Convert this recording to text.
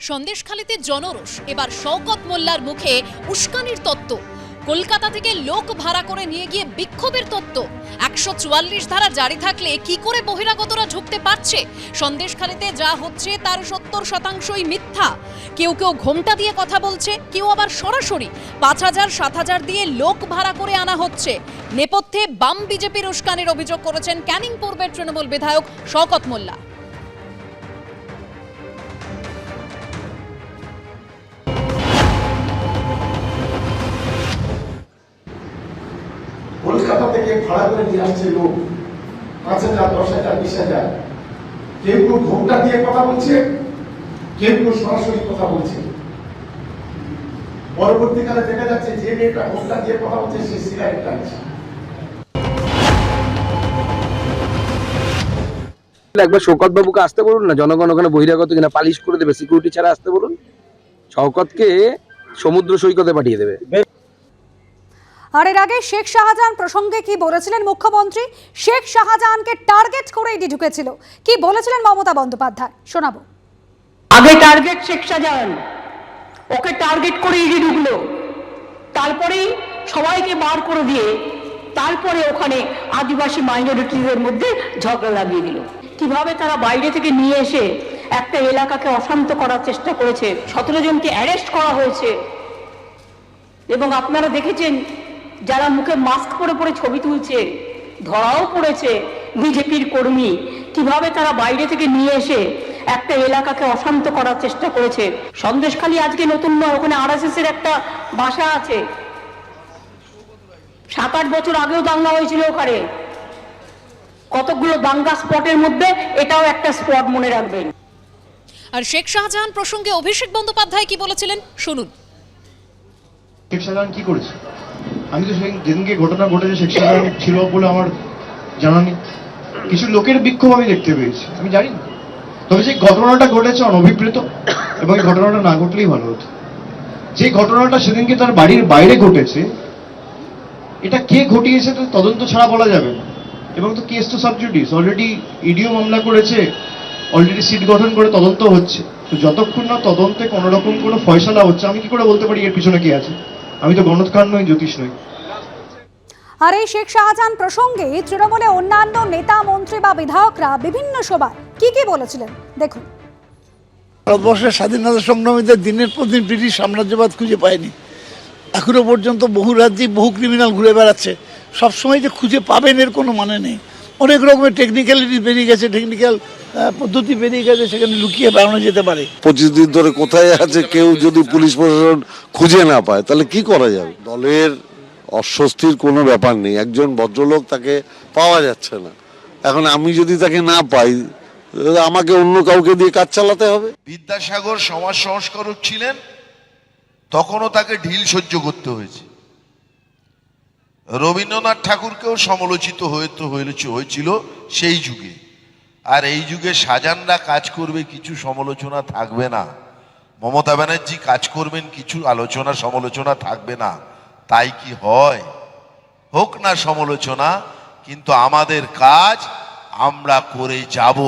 সন্দেশখালীতে জনরোষ, এবার শওকত মোল্লার মুখে উস্কানির তত্ত্ব। কলকাতা থেকে লোক ভাড়া করে নিয়ে গিয়ে বিক্ষোভের তত্ত্ব। 144 ধারা জারি থাকলে কি করে বহিরাগতরা ঢুকতে পারছে? সন্দেশখালীতে যা হচ্ছে তার 70%ই মিথ্যা। কেউ কেউ ঘোমটা দিয়ে কথা বলছে, কেউ আবার সরাসরি 5000 7000 দিয়ে লোক ভাড়া করে আনা হচ্ছে। নেপথ্যে বাম বিজেপির উস্কানির অভিযোগ করেছেন ক্যানিং পূর্বের তৃণমূল বিধায়ক শওকত মোল্লা। কলকাতা থেকে ভাড়া করে নিয়ে আসছে লোক 5000 10,000 20,000। কেউ কেউ ঘোমটা দিয়ে কথা বলছে, কেউ কেউ সরাসরি কথা বলছে। পরবর্তীকালে দেখা যাচ্ছে যে মেয়েটা ঘোমটা দিয়ে কথা বলছে সে সিগারেট টানছে। একবার শওকত বাবুকে আসতে বলুন না, জনগণ ওখানে বহিরাগত কিনা পালিশ করে দেবে, সিকিউরিটি ছাড়া আসতে বলুন। শওকতকে সমুদ্র সৈকতে পাঠিয়ে দেবে। আর এর আগে শেখ শাহজাহান প্রসঙ্গে কি বলেছিলেন মুখ্যমন্ত্রী? শেখ শাহজাহানকে টার্গেট করে ইডি ঢুকেছিল, কি বলেছিলেন মমতা বন্দ্যোপাধ্যায়, শোনাবো। আগে টার্গেট শেখ শাহজাহান, ওকে টার্গেট করে ইডি ঢুকলো, তারপরেই সবাইকে বার করে দিয়ে তারপরে ওখানে আদিবাসী মাইনরিটিদের মধ্যে ঝগড়া লাগিয়ে দিল। কিভাবে তারা বাইরে থেকে নিয়ে এসে একটা এলাকাকে অশান্ত করার চেষ্টা করেছে। 17 জনকে অ্যারেস্ট করা হয়েছে এবং আপনারা দেখেছেন যারা মুখে মাস্ক পরে পরে ছবি তুলছে, ধরাও পড়েছে বিজেপির কর্মী। কিভাবে তারা বাইরে থেকে নিয়ে এসে একটা এলাকাকে অশান্ত করার চেষ্টা করেছে। সন্দেশখালী আজকে নতুন নয়, ওখানে RSS এর একটা বাসা আছে। 7-8 বছর আগেও দাঙ্গা হয়েছিল ওখানে। কতগুলো দাঙ্গা স্পটের মধ্যে এটাও একটা স্পট, মনে রাখবেন। আর শেখ শাহজাহান প্রসঙ্গে অভিষেক বন্দ্যোপাধ্যায় কি বলেছিলেন শুনুন। শেখ শাহজাহান কি করেছে? আমি তো যেদিনকে ঘটনা ঘটেছে শেখ শাহজাহান ছিল বলে আমার জানা নেই। কিছু লোকের বিক্ষোভ আমি দেখতে পেয়েছি, আমি জানি না। তবে যে ঘটনাটা ঘটেছে অনভিপ্রেত এবং এই ঘটনাটা না ঘটলেই ভালো হতো। যে ঘটনাটা সেদিনকে তার বাড়ির বাইরে ঘটেছে, এটা কে ঘটিয়েছে তো তদন্ত ছাড়া বলা যাবে না। এবং তো কেস তো সাবজুডিস, অলরেডি ইডিও মামলা করেছে, অলরেডি সিট গঠন করে তদন্ত হচ্ছে। তো যতক্ষণ না তদন্তে কোনো রকম কোনো ফয়সালা হচ্ছে, আমি কি করে বলতে পারি এর পিছনে কে আছে? আমি তো গণৎকার নই, জ্যোতিষ নই। আর এই শেখ শাহজাহান প্রসঙ্গে তৃণমূলে অন্যান্য নেতা মন্ত্রী বা বিধায়করা বিভিন্ন সভায় কি কি বলেছিলেন দেখুন। ভারতবর্ষের স্বাধীনতা সংগ্রামীদের দিনের পর দিন ব্রিটিশ সাম্রাজ্যবাদ খুঁজে পায়নি। এখনো পর্যন্ত বহু রাজ্যে বহু ক্রিমিনাল ঘুরে বেড়াচ্ছে। সবসময় যে খুঁজে পাবেন এর কোনো মানে নেই। অনেক রকমের টেকনিক্যালিটি বেরিয়ে গেছে, টেকনিক্যাল পদ্ধতি বেরিয়ে গেছে, সেখানে লুকিয়ে বেড়ানো যেতে পারে। 25 দিন ধরে কোথায় আছে কেউ যদি পুলিশ প্রশাসন খুঁজে না পায় তাহলে কি করা যাবে? দলের অস্বস্তির কোনো ব্যাপার নেই, একজন ভদ্রলোক তাকে পাওয়া যাচ্ছে না। এখন আমি যদি তাকে না পাই, আমাকে অন্য কাউকে দিয়ে কাজ চালাতে হবে। বিদ্যাসাগর সমাজ সংস্কারক ছিলেন, তখনও তাকে ঢিল সহ্য করতে হয়েছে। রবীন্দ্রনাথ ঠাকুরকেও সমালোচিত হয়েছিল সেই যুগে। আর এই যুগে শাহজাহানরা কাজ করবে, কিছু সমালোচনা থাকবে না। মমতা ব্যানার্জি কাজ করবেন, কিছু আলোচনা সমালোচনা থাকবে না। তাই কি হয়? হোক না সমালোচনা, কিন্তু আমাদের কাজ আমরা করে যাব।